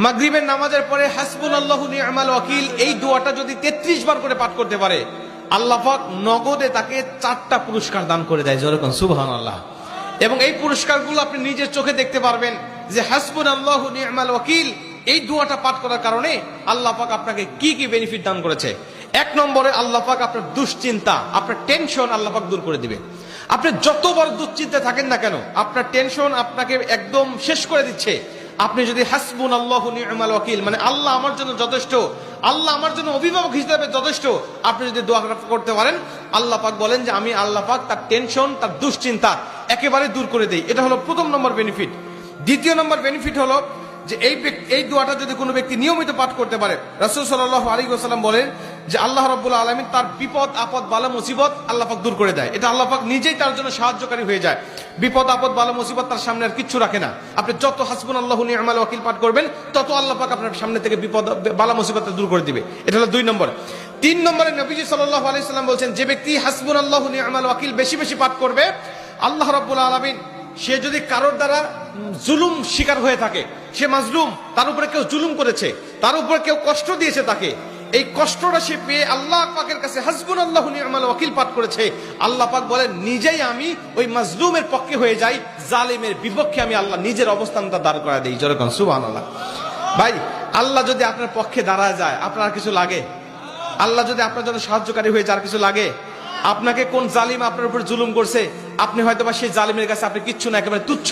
মাগরিবের নামাজের পরে হাসবুনাল্লাহু নি'মাল ওয়াকিল এই দোয়াটা যদি 33 বার করে পাঠ করতে পারে, আল্লাহ পাক নগদে তাকে 4টা পুরস্কার দান করে দেয়। যেরকম সুবহানাল্লাহ। এবং এই পুরস্কারগুলো আপনি নিজের চোখে দেখতে পারবেন যে হাসবুনাল্লাহু নি'মাল ওয়াকিল এই দোয়াটা পাঠ করার কারণে আল্লাহ পাক আপনাকে কি কি বেনিফিট দান করেছে। 1 নম্বরে আল্লাহ পাক আপনার দুশ্চিন্তা, আপনার টেনশন আল্লাহ পাক দূর করে দিবে। আপনি যত বড় দুশ্চিন্তা থাকেন না কেন, আপনার টেনশন আপনাকে একদম শেষ করে দিচ্ছে। আপনি যদি হাসবুনাল্লাহু নি'মাল ওয়াকিল মানে আল্লাহ আমার জন্য যথেষ্ট, আল্লাহ আমার জন্য অভিভাবক হিসেবে যথেষ্ট, আপনি যদি দোয়া করতে পারেন, আল্লাহ পাক বলেন যে আমি আল্লাহ পাক তার টেনশন, তার দুশ্চিন্তা একেবারে দূর করে দেই। এটা হলো প্রথম নম্বর বেনিফিট। দ্বিতীয় নম্বর বেনিফিট হলো যে এই দোয়াটা যদি কোনো ব্যক্তি নিয়মিত পাঠ করতে পারে, রাসূল সাল্লাল্লাহু আলাইহি ওয়াসাল্লাম বলেন যে আল্লাহ রাব্বুল আলামিন তার বিপদ আপদ বালা মুসিবত আল্লাহ পাক দূর করে দেয়। এটা আল্লাহ পাক নিজেই তার জন্য সাহায্যকারী হয়ে যায়। বিপদ আপদ বালা মুসিবত তার সামনে আর কিচ্ছু রাখে না। আপনি যত হাসবুনাল্লাহু নি'মাল ওয়াকিল পাঠ করবেন, তত আল্লাহ পাক আপনার সামনে থেকে বিপদ বালা মুসিবত দূর করে দিবে। এটা হলো 2 নম্বর। 3 নম্বরে নবীজি সাল্লাল্লাহু আলাইহি ওয়াসাল্লাম বলেন যে ব্যক্তি হাসবুনাল্লাহু নি'মাল ওয়াকিল বেশি বেশি পাঠ করবে, আল্লাহ রাব্বুল আলামিন সে যদি কারোর দ্বারা জুলুম শিকার হয়ে থাকে, সে মাজলুম, তার উপরে কেউ জুলুম করেছে, তার উপরে কেউ কষ্ট দিয়েছে, তাকে এই কষ্টটা সে পেয়ে আল্লাহ পাকের কাছে হাসবুনাল্লাহু নি'মাল ওয়াকিল পাঠ করেছে, আল্লাহ পাক বলেন নিজেই আমি ওই মাজলুমের পক্ষে হয়ে যাই, জালিমের বিপক্ষে আমি আল্লাহ নিজের অবস্থানটা দাঁড় করা দেই। যেরকম সুবহানাল্লাহ। ভাই, আল্লাহ যদি আপনার পক্ষে দাঁড়ায় যায়, আপনার কিছু লাগে? আল্লাহ যদি আপনার জন্য সাহায্যকারী হয়ে যায়, আর কিছু লাগে? আপনাকে কোন জালিম আপনার উপর জুলুম করছে, আপনি হয়তো বা সেই জালিমের কাছে আপনি কিচ্ছু না, একেবারে তুচ্ছ,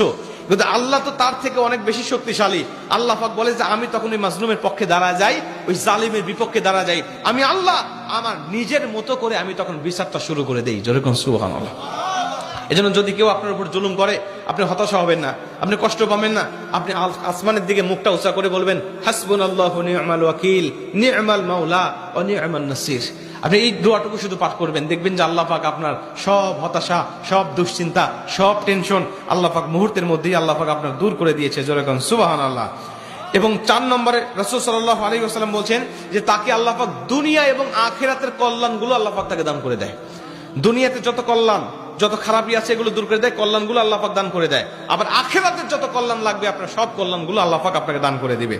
কিন্তু আল্লাহ তো তার থেকে অনেক বেশি শক্তিশালী। আল্লাহ পাক বলে যে আমি তখন ওই মাজলুমের পক্ষে দাঁড়া যাই, ওই জালিমের বিপক্ষে দাঁড়া যাই, আমি আল্লাহ আমার নিজের মতো করে আমি তখন বিচারটা শুরু করে দেই। যেরকম সুবহানাল্লাহ। এজন্য যদি কেউ আপনার উপর জুলুম করে, আপনি হতাশা হবেন না, আপনি কষ্ট পাবেন না, আপনি আসমানের দিকে মুখটা উঁচা করে বলবেন হাসবুনাল্লাহু নি'মাল ওয়াকিল নি'মাল মাওলা ওয়া নি'মান নাসির। আপনি এই দোয়াটুকু শুধু পাঠ করবেন, দেখবেন যে আল্লাহ পাক আপনার সব হতাশা, সব দুশ্চিন্তা, সব টেনশন আল্লাহ পাক মুহূর্তের মধ্যেই আল্লাহ পাক আপনার দূর করে দিয়েছে। যেরকম সুবহানাল্লাহ। এবং 4 নম্বরে রাসূল সাল্লাল্লাহু আলাইহি ওয়াসাল্লাম বলছেন যে তাকে আল্লাহ পাক দুনিয়া এবং আখিরাতের কল্যাণগুলো আল্লাহ পাক তাকে দান করে দেয়। দুনিয়াতে যত কল্যাণ, যত খারাপই আছে এগুলো দূর করে দেয়, কল্যাণগুলো আল্লাহ পাক দান করে দেয়। আবার আখিরাতের যত কল্যাণ লাগবে আপনার সব কল্যাণগুলো আল্লাহ পাক আপনাকে দান করে দিবে।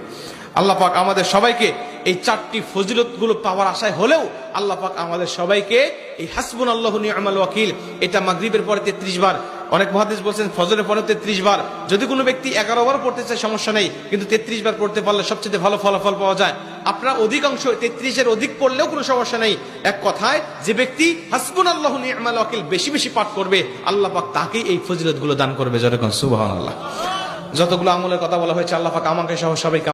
আল্লাহ পাক আমাদের সবাইকে এই 4টি ফজিলতগুলো পাওয়ার আশায় হলেও আল্লাহ পাক আমাদের সবাইকে এই হাসবুনাল্লাহু নি'মাল ওয়াকিল এটা মাগরিবের পরে 33 বার, অনেক মুহাদ্দিস বলেছেন ফজরের পরে 33 বার, যদি কোনো ব্যক্তি 11 বার পড়তে চায় সমস্যা নেই, কিন্তু 33 বার পড়তে পারলে সবচেয়ে ভালো ফলাফল পাওয়া যায়। আপনারা অধিকাংশ 33-এর অধিক পড়লেও কোনো সমস্যা নেই। এক কথায় যে ব্যক্তি হাসবুনাল্লাহু নি'মাল ওয়াকিল বেশি বেশি পাঠ করবে, আল্লাহ পাক তাকেই এই ফজিলতগুলো দান করবে। যেরকম সুবহানাল্লাহ। যতগুলো আমলের কথা বলা হয়েছে আল্লাহ পাক আমাকে সহ সবাইকে